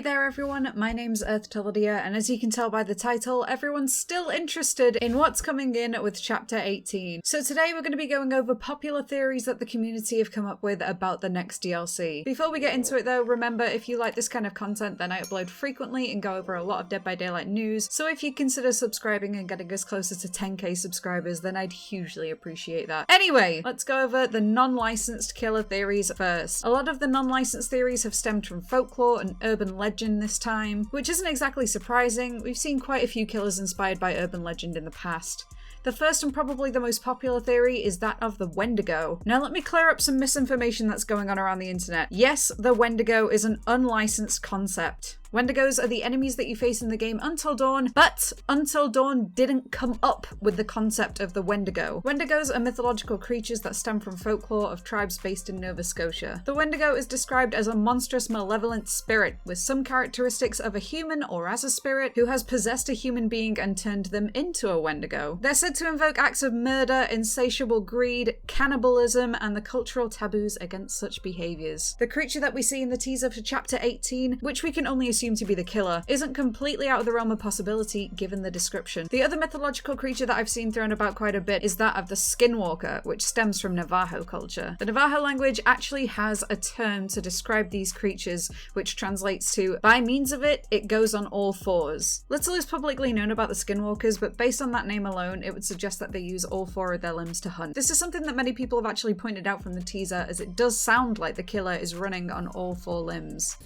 Hey there everyone, my name's EarthToLydia, and as you can tell by the title, everyone's still interested in what's coming in with Chapter 18. So today we're going to be going over popular theories that the community have come up with about the next DLC. Before we get into it though, remember if you like this kind of content then I upload frequently and go over a lot of Dead by Daylight news, so if you consider subscribing and getting us closer to 10k subscribers then I'd hugely appreciate that. Anyway, let's go over the non-licensed killer theories first. A lot of the non-licensed theories have stemmed from folklore and urban legend this time, which isn't exactly surprising. We've seen quite a few killers inspired by urban legend in the past. The first and probably the most popular theory is that of the Wendigo. Now let me clear up some misinformation that's going on around the internet. Yes, the Wendigo is an unlicensed concept. Wendigos are the enemies that you face in the game Until Dawn, but Until Dawn didn't come up with the concept of the Wendigo. Wendigos are mythological creatures that stem from folklore of tribes based in Nova Scotia. The Wendigo is described as a monstrous, malevolent spirit with some characteristics of a human or as a spirit who has possessed a human being and turned them into a Wendigo. They're said to invoke acts of murder, insatiable greed, cannibalism, and the cultural taboos against such behaviors. The creature that we see in the teaser for Chapter 18, which we can only assume to be the killer, isn't completely out of the realm of possibility given the description. The other mythological creature that I've seen thrown about quite a bit is that of the Skinwalker, which stems from Navajo culture. The Navajo language actually has a term to describe these creatures, which translates to, by means of it, it goes on all fours. Little is publicly known about the Skinwalkers, but based on that name alone, it would suggest that they use all four of their limbs to hunt. This is something that many people have actually pointed out from the teaser, as it does sound like the killer is running on all four limbs.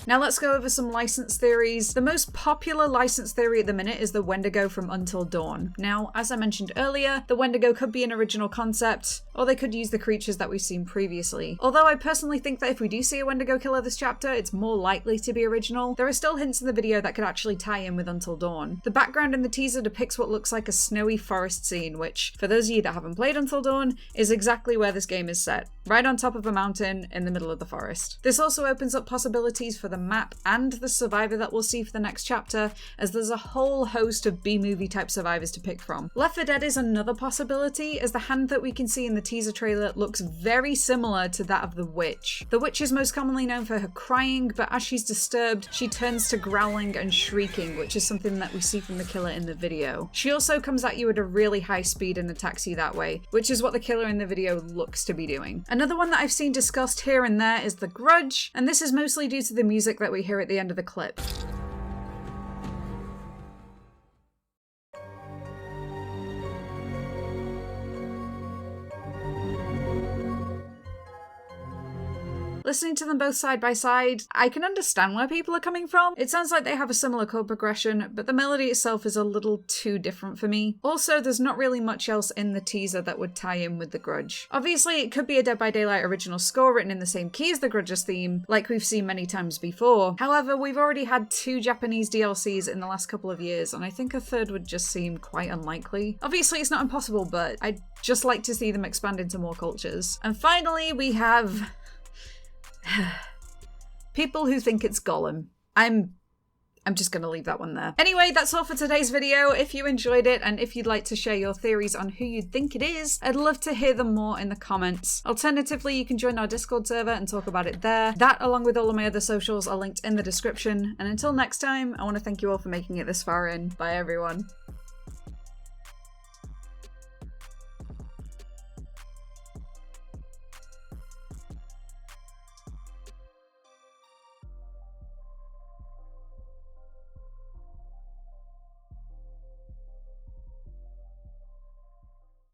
Now let's go over some license theories. The most popular license theory at the minute is the Wendigo from Until Dawn. Now, as I mentioned earlier, the Wendigo could be an original concept, or they could use the creatures that we've seen previously. Although I personally think that if we do see a Wendigo killer this chapter, it's more likely to be original. There are still hints in the video that could actually tie in with Until Dawn. The background in the teaser depicts what looks like a snowy forest scene, which, for those of you that haven't played Until Dawn, is exactly where this game is set. Right on top of a mountain in the middle of the forest. This also opens up possibilities for the map and the survivor that we'll see for the next chapter, as there's a whole host of B-movie type survivors to pick from. Left 4 Dead is another possibility, as the hand that we can see in the teaser trailer looks very similar to that of the witch. The witch is most commonly known for her crying, but as she's disturbed, she turns to growling and shrieking, which is something that we see from the killer in the video. She also comes at you at a really high speed and attacks you that way, which is what the killer in the video looks to be doing. Another one that I've seen discussed here and there is the Grudge, and this is mostly due to the music that we hear at the end of the clip. Listening to them both side by side, I can understand where people are coming from. It sounds like they have a similar chord progression, but the melody itself is a little too different for me. Also, there's not really much else in the teaser that would tie in with the Grudge. Obviously, it could be a Dead by Daylight original score written in the same key as the Grudge's theme, like we've seen many times before. However, we've already had 2 Japanese DLCs in the last couple of years, and I think a third would just seem quite unlikely. Obviously, it's not impossible, but I'd just like to see them expand into more cultures. And finally, we have people who think it's Gollum. I'm just gonna leave that one there. Anyway, that's all for today's video. If you enjoyed it and if you'd like to share your theories on who you think it is, I'd love to hear them more in the comments. Alternatively, you can join our Discord server and talk about it there. That, along with all of my other socials, are linked in the description. And until next time, I want to thank you all for making it this far in. Bye everyone.